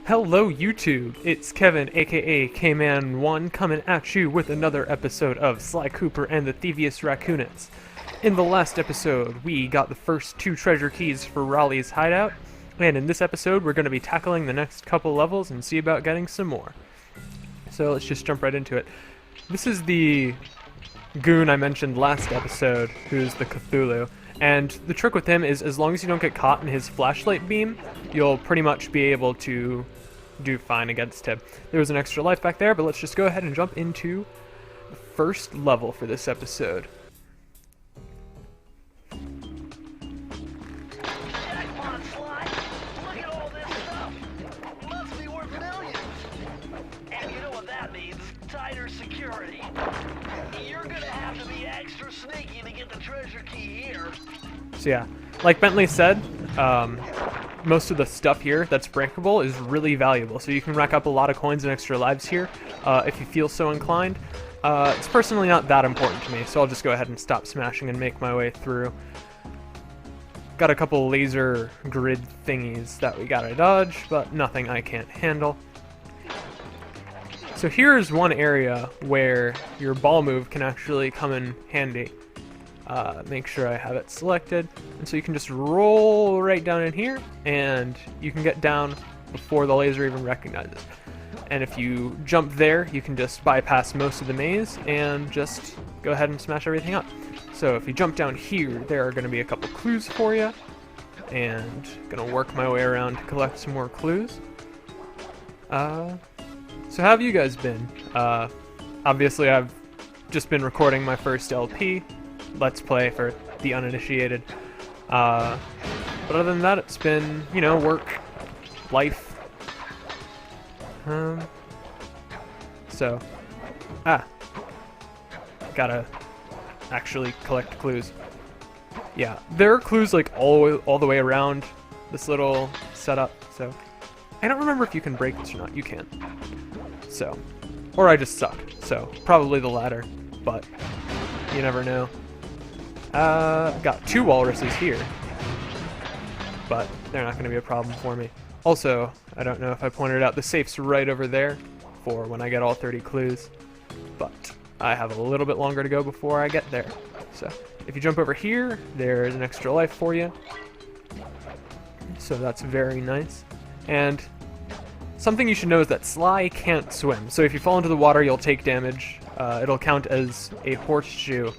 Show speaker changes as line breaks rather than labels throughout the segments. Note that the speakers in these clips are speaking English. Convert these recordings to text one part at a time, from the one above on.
Hello YouTube, it's Kevin aka K-Man1 coming at you with another episode of Sly Cooper and the Thievius Raccoonus. In the last episode, we got the first 2 treasure keys for Raleigh's hideout, and in this episode we're going to be tackling the next couple levels and see about getting some more. So let's just jump right into it. This is the goon I mentioned last episode, who's the Cthulhu. And the trick with him is as long as you don't get caught in his flashlight beam, you'll pretty much be able to do fine against him. There was an extra life back there, but let's just go ahead and jump into the first level for this episode.
Jackpot, Sly! Look at all this stuff! Must be worth millions! And you know what that means? Tighter security. You're gonna have to be extra sneaky to get the treasure key here.
So yeah, like Bentley said, most of the stuff here that's breakable is really valuable, so you can rack up a lot of coins and extra lives here if you feel so inclined. It's personally not that important to me, so I'll just go ahead and stop smashing and make my way through. Got a couple laser grid thingies that we gotta dodge, but nothing I can't handle. So here's one area where your ball move can actually come in handy. Make sure I have it selected, and so you can just roll right down in here, and you can get down before the laser even recognizes. And if you jump there, you can just bypass most of the maze and just go ahead and smash everything up. So if you jump down here, there are going to be a couple clues for you, and gonna work my way around to collect some more clues. So how have you guys been? Obviously I've just been recording my first LP. Let's Play for the uninitiated. But other than that, it's been, you know, work, life. Gotta actually collect clues. Yeah, there are clues like all the way around this little setup, so I don't remember if you can break this or not. You can. So, or I just suck, so probably the latter, but you never know. Got 2 walruses here, but they're not going to be a problem for me. Also, I don't know if I pointed out, the safe's right over there for when I get all 30 clues, but I have a little bit longer to go before I get there. So, if you jump over here, there's an extra life for you, so that's very nice. And something you should know is that Sly can't swim, so if you fall into the water, you'll take damage. It'll count as a horseshoe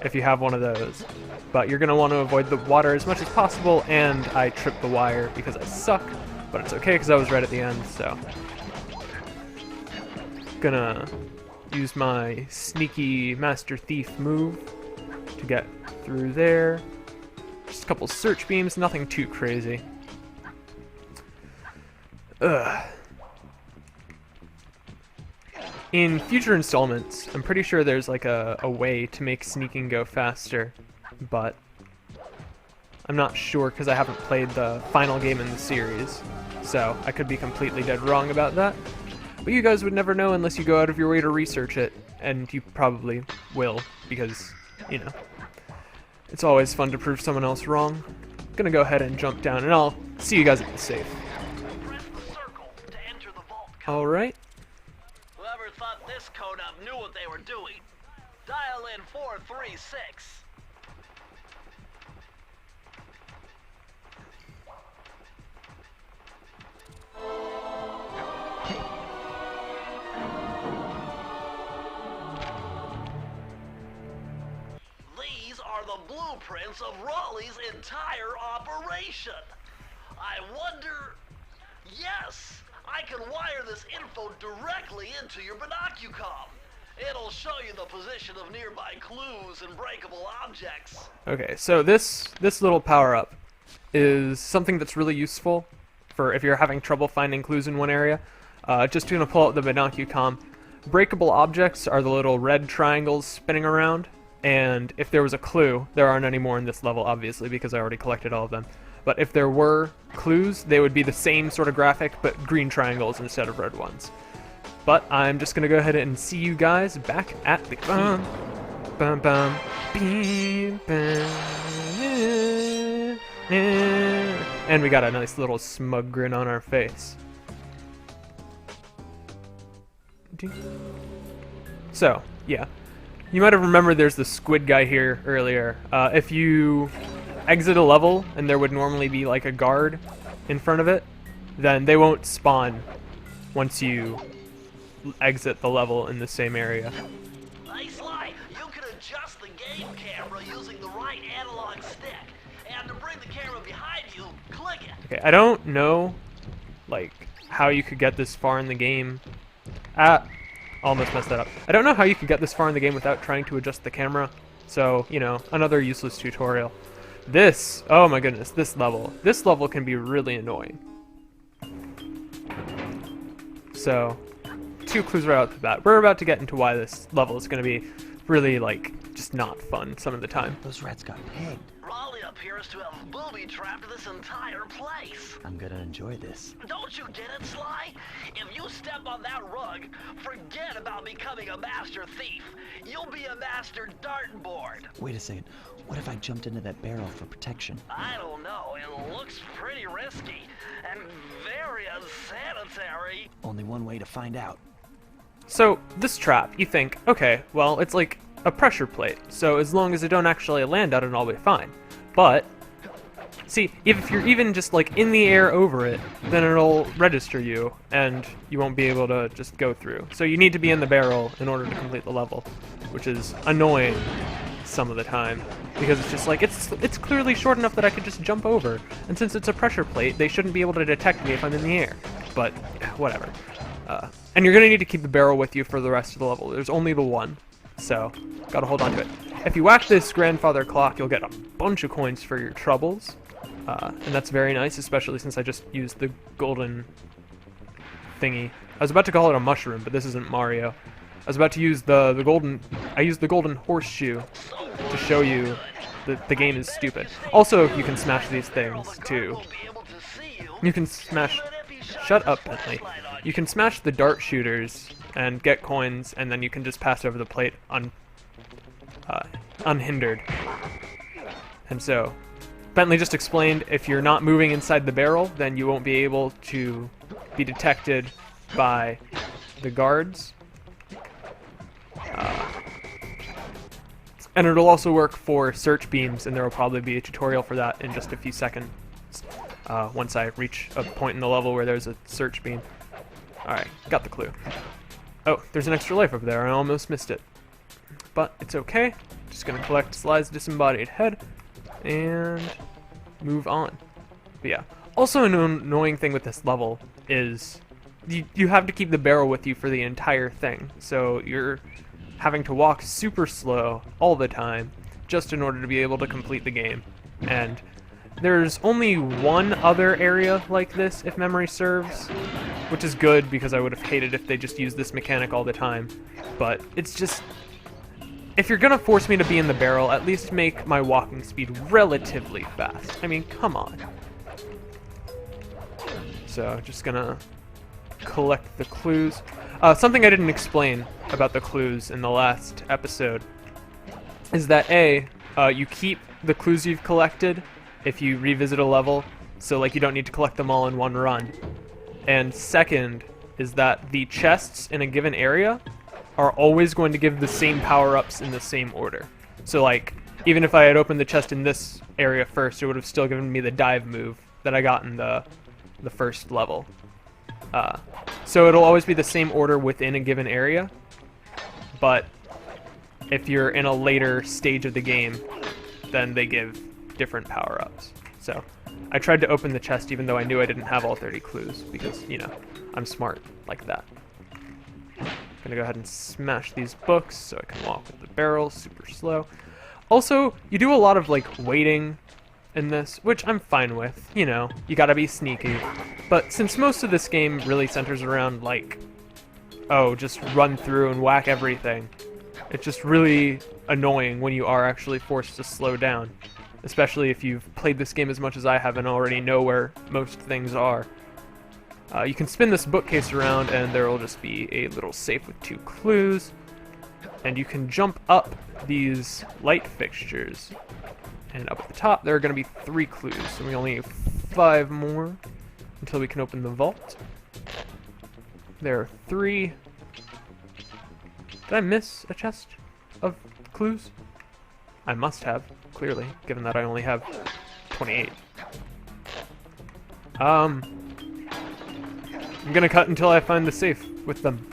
if you have one of those. But you're going to want to avoid the water as much as possible, and I tripped the wire because I suck, but it's okay because I was right at the end, so. Gonna use my sneaky Master Thief move to get through there. Just a couple search beams, nothing too crazy. Ugh. In future installments, I'm pretty sure there's like a way to make sneaking go faster, but I'm not sure because I haven't played the final game in the series, so I could be completely dead wrong about that. But you guys would never know unless you go out of your way to research it, and you probably will, because, you know, it's always fun to prove someone else wrong. Gonna go ahead and jump down, and I'll see you guys at the safe.
Press the circle to enter the vault.
Alright.
Whoever thought this code up knew what they were doing. Dial in 436. These are the blueprints of Raleigh's entire operation. I wonder... Yes! I can wire this info directly into your binocucom. It'll show you the position of nearby clues and breakable objects.
Okay, so this little power-up is something that's really useful for if you're having trouble finding clues in one area. Just gonna pull out the binocucom. Breakable objects are the little red triangles spinning around, and if there was a clue, there aren't any more in this level, obviously, because I already collected all of them. But if there were clues, they would be the same sort of graphic, but green triangles instead of red ones. But I'm just gonna go ahead and see you guys back at the and we got a nice little smug grin on our face. empty. So, yeah. You might have remembered there's the squid guy here earlier. If you exit a level and there would normally be like a guard in front of it, then they won't spawn once you exit the level in the same area.
Hey Sly, you can adjust the game camera using the right analog stick. And to bring the camera behind you, click it.
Okay, I don't know, like, how you could get this far in the game. Almost messed that up. I don't know how you could get this far in the game without trying to adjust the camera. So, you know, another useless tutorial. This, oh my goodness, this level can be really annoying. So, 2 clues right out the bat. We're about to get into why this level is going to be really, like, just not fun some of the time.
Those rats got pegged.
Raleigh appears to have booby-trapped this entire place.
I'm gonna enjoy this.
Don't you get it, Sly? If you step on that rug, forget about becoming a master thief. You'll be a master dartboard.
Wait a second. What if I jumped into that barrel for protection?
I don't know. It looks pretty risky and very unsanitary.
Only one way to find out.
So, this trap, you think, okay, well, it's like a pressure plate, so as long as it don't actually land on it, I'll be fine. But, see, if you're even just like in the air over it, then it'll register you, and you won't be able to just go through. So you need to be in the barrel in order to complete the level, which is annoying some of the time, because it's just like, it's clearly short enough that I could just jump over, and since it's a pressure plate, they shouldn't be able to detect me if I'm in the air. But, whatever. And you're going to need to keep the barrel with you for the rest of the level. There's only the one, so gotta hold on to it. If you whack this grandfather clock, you'll get a bunch of coins for your troubles, and that's very nice, especially since I just used the golden thingy. I was about to call it a mushroom, but this isn't Mario. I was about to use the golden... I used the golden horseshoe to show you that the game is stupid. Also, you can smash these things, too. You can smash... Shut up, Bentley. You can smash the dart shooters and get coins, and then you can just pass over the plate unhindered. And so, Bentley just explained, if you're not moving inside the barrel, then you won't be able to be detected by the guards. And it'll also work for search beams, and there will probably be a tutorial for that in just a few seconds. Once I reach a point in the level where there's a search beam. Alright, got the clue. Oh, there's an extra life over there. I almost missed it. But it's okay. Just gonna collect Sly's disembodied head and move on. But yeah. Also, an annoying thing with this level is you have to keep the barrel with you for the entire thing. So you're having to walk super slow all the time just in order to be able to complete the game. And there's only one other area like this, if memory serves, which is good because I would have hated if they just used this mechanic all the time. But it's just, if you're gonna force me to be in the barrel, at least make my walking speed relatively fast. I mean, come on. So, just gonna collect the clues. Something I didn't explain about the clues in the last episode is that you keep the clues you've collected if you revisit a level, so like you don't need to collect them all in one run. And second is that the chests in a given area are always going to give the same power-ups in the same order. So like, even if I had opened the chest in this area first, it would have still given me the dive move that I got in the first level. So it'll always be the same order within a given area, but if you're in a later stage of the game, then they give different power-ups. So I tried to open the chest even though I knew I didn't have all 30 clues, because, you know, I'm smart like that. Gonna go ahead and smash these books so I can walk with the barrel super slow. Also, you do a lot of like waiting in this, which I'm fine with. You know, you gotta be sneaky. But since most of this game really centers around like, oh, just run through and whack everything, it's just really annoying when you are actually forced to slow down. Especially if you've played this game as much as I have and already know where most things are. You can spin this bookcase around and there will just be a little safe with 2 clues. And you can jump up these light fixtures. And up at the top there are going to be 3 clues. So we only need 5 more until we can open the vault. There are 3 Did I miss a chest of clues? I must have, clearly, given that I only have 28. I'm gonna cut until I find the safe with them.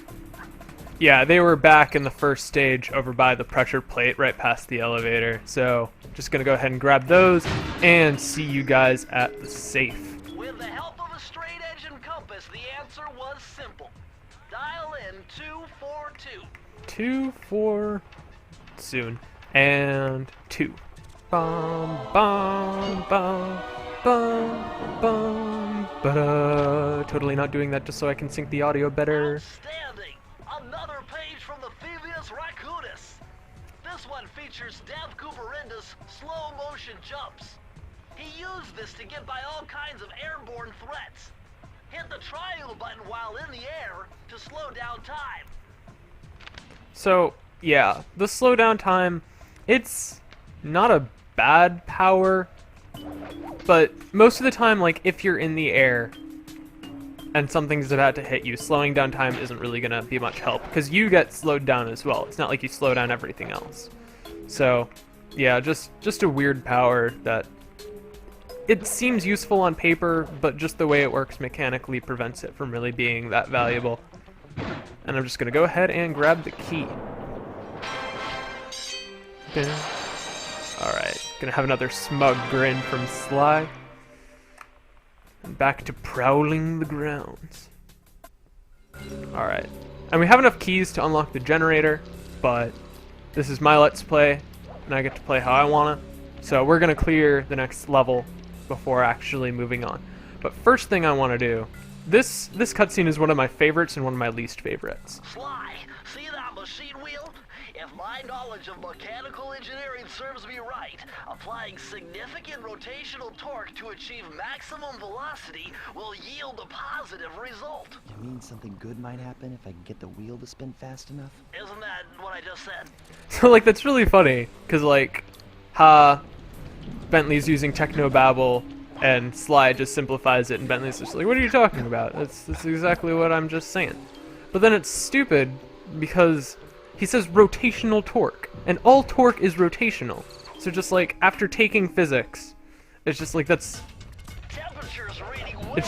Yeah, they were back in the first stage over by the pressure plate right past the elevator. So, just gonna go ahead and grab those and see you guys at the safe.
With the help of a straight edge and compass, the answer was simple. Dial in 242.
2, 4, soon, and 2. Bum, bum, bum, bum, bum, ba-da. Totally not doing that just so I can sync the audio better.
Outstanding! Another page from the Thievius Raccoonus. This one features Dev Cooperenda's slow motion jumps. He used this to get by all kinds of airborne threats. Hit the triangle button while in the air to slow down time.
So, yeah, the slowdown time, it's not a bad power, but most of the time, like, if you're in the air and something's about to hit you, slowing down time isn't really gonna be much help, because you get slowed down as well. It's not like you slow down everything else. So, yeah, just a weird power that it seems useful on paper, but just the way it works mechanically prevents it from really being that valuable. And I'm just gonna go ahead and grab the key. Alright, gonna have another smug grin from Sly. And back to prowling the grounds. Alright, and we have enough keys to unlock the generator, but this is my Let's Play, and I get to play how I wanna. So we're gonna clear the next level before actually moving on. But first thing I wanna do, this cutscene is one of my favorites and one of my least favorites.
Sly, see that machine wheel? If my knowledge of mechanical engineering serves me right, applying significant rotational torque to achieve maximum velocity will yield a positive result.
You mean something good might happen if I can get the wheel to spin fast enough?
Isn't that what I just said?
So, like, that's really funny, because, like, Bentley's using technobabble, and Sly just simplifies it, and Bentley's just like, what are you talking about? That's exactly what I'm just saying. But then it's stupid, because he says rotational torque, and all torque is rotational. So just, like, after taking physics, it's just like, it's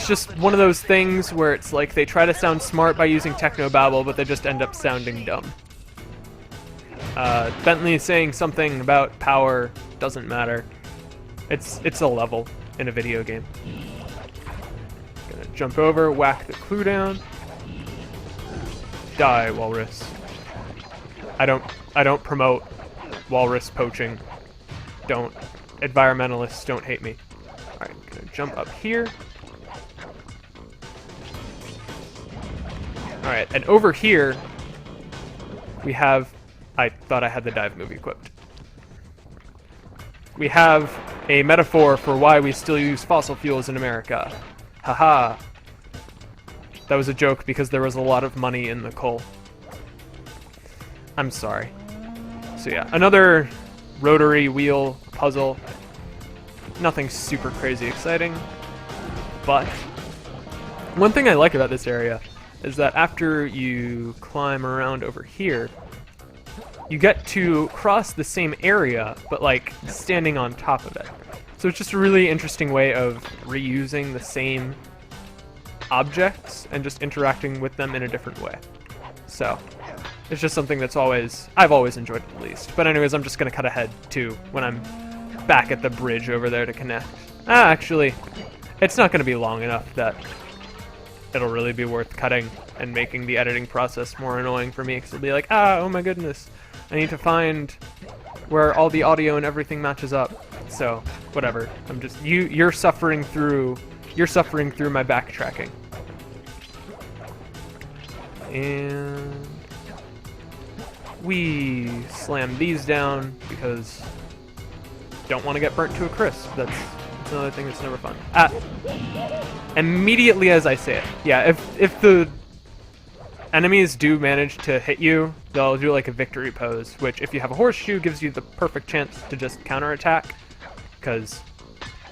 just one of those things where it's like they try to sound smart by using technobabble, but they just end up sounding dumb. Bentley saying something about power doesn't matter. It's a level in a video game. Gonna jump over, whack the clue down. Die, walrus. I don't promote walrus poaching. Don't. Environmentalists don't hate me. Alright, gonna jump up here. Alright, and over here we have, I thought I had the dive move equipped. We have a metaphor for why we still use fossil fuels in America. Haha. That was a joke because there was a lot of money in the coal. I'm sorry. So yeah, another rotary wheel puzzle. Nothing super crazy exciting, but one thing I like about this area is that after you climb around over here, you get to cross the same area, but like standing on top of it. So it's just a really interesting way of reusing the same objects and just interacting with them in a different way. So it's just something that's I've always enjoyed at least. But anyways, I'm just gonna cut ahead to when I'm back at the bridge over there to connect. Actually, it's not gonna be long enough that it'll really be worth cutting and making the editing process more annoying for me, because it'll be like, oh my goodness, I need to find where all the audio and everything matches up. So whatever. I'm just you're suffering through my backtracking. And we slam these down because don't want to get burnt to a crisp. That's another thing that's never fun. Immediately as I say it, yeah, if the enemies do manage to hit you, they'll do like a victory pose, which if you have a horseshoe gives you the perfect chance to just counterattack, because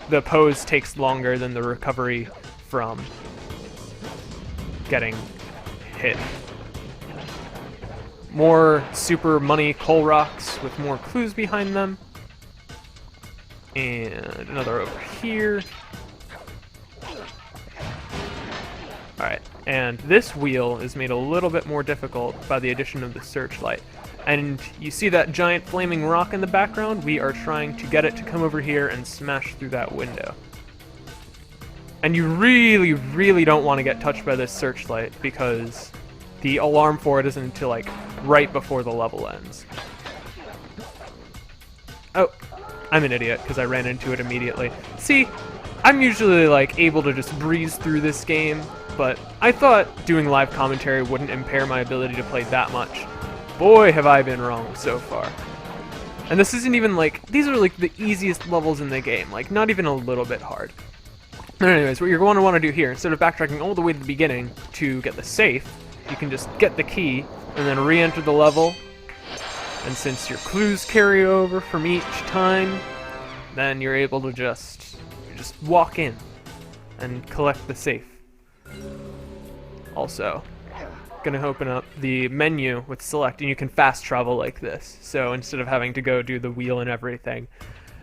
the pose takes longer than the recovery from getting hit. more super money coal rocks with more clues behind them. And another over here. Alright, and this wheel is made a little bit more difficult by the addition of the searchlight. And you see that giant flaming rock in the background? We are trying to get it to come over here and smash through that window. And you really, really don't want to get touched by this searchlight because the alarm for it isn't until like right before the level ends. Oh, I'm an idiot because I ran into it immediately. See, I'm usually like able to just breeze through this game, but I thought doing live commentary wouldn't impair my ability to play that much. Boy, have I been wrong so far. And this isn't even like, these are like the easiest levels in the game, like not even a little bit hard. Anyways, what you're going to want to do here, instead of backtracking all the way to the beginning to get the safe, you can just get the key and then re-enter the level. And since your clues carry over from each time, then you're able to just walk in and collect the safe. Also, gonna open up the menu with select, and you can fast travel like this. So instead of having to go do the wheel and everything,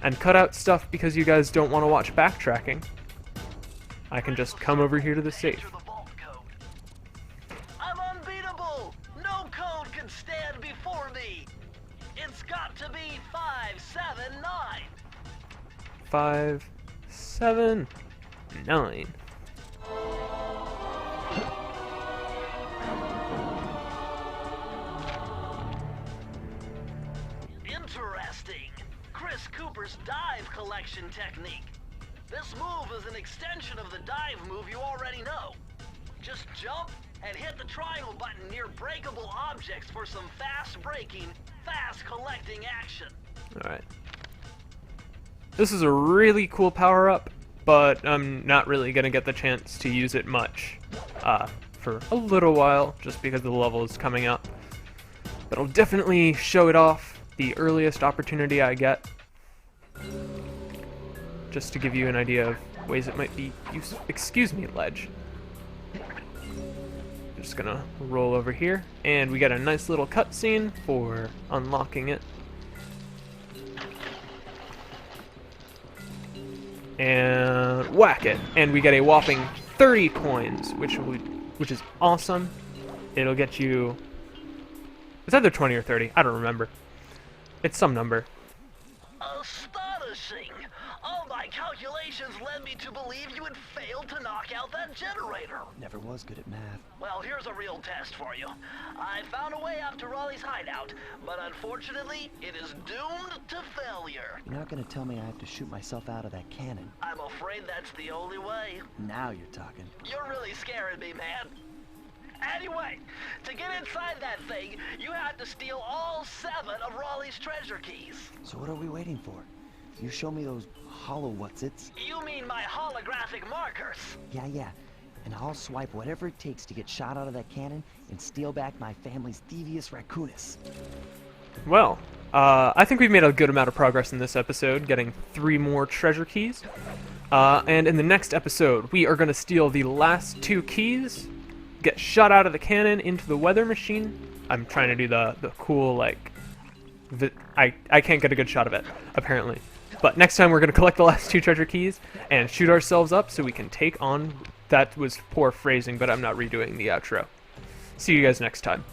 and cut out stuff because you guys don't want to watch backtracking, I can just come over here to the safe.
I'm unbeatable! No code can stand before me! It's got to be 579!
5, 7, 9.
Interesting. Chris Cooper's dive collection technique. This move is an extension of the dive move you already know. Just jump and hit the triangle button near breakable objects for some fast braking, fast collecting action.
Alright. This is a really cool power-up, but I'm not really going to get the chance to use it much for a little while, just because the level is coming up. But I'll definitely show it off the earliest opportunity I get, just to give you an idea of ways it might be useful. Excuse me, ledge. Just gonna roll over here, and we got a nice little cutscene for unlocking it. And whack it, and we get a whopping 30 coins, which is awesome. It'll get you, it's either 20 or 30, I don't remember. It's some number.
Astonishing! All my calculations led me to believe you had failed to knock out that generator.
Never was good at math.
Well, here's a real test for you. I found a way up to Raleigh's hideout, but unfortunately, it is doomed to failure.
You're not gonna tell me I have to shoot myself out of that cannon.
I'm afraid that's the only way.
Now you're talking.
You're really scaring me, man. Anyway, to get inside that thing, you had to steal all 7 of Raleigh's treasure keys.
So what are we waiting for? You show me those hollow whatsits.
You mean my holographic markers?
Yeah. And I'll swipe whatever it takes to get shot out of that cannon and steal back my family's Thievius Raccoonus.
Well, I think we've made a good amount of progress in this episode, getting 3 more treasure keys. And in the next episode, we are going to steal the last 2 keys, get shot out of the cannon into the weather machine. I'm trying to do the cool, like, I can't get a good shot of it, apparently. But next time we're going to collect the last 2 treasure keys and shoot ourselves up so we can take on... That was poor phrasing, but I'm not redoing the outro. See you guys next time.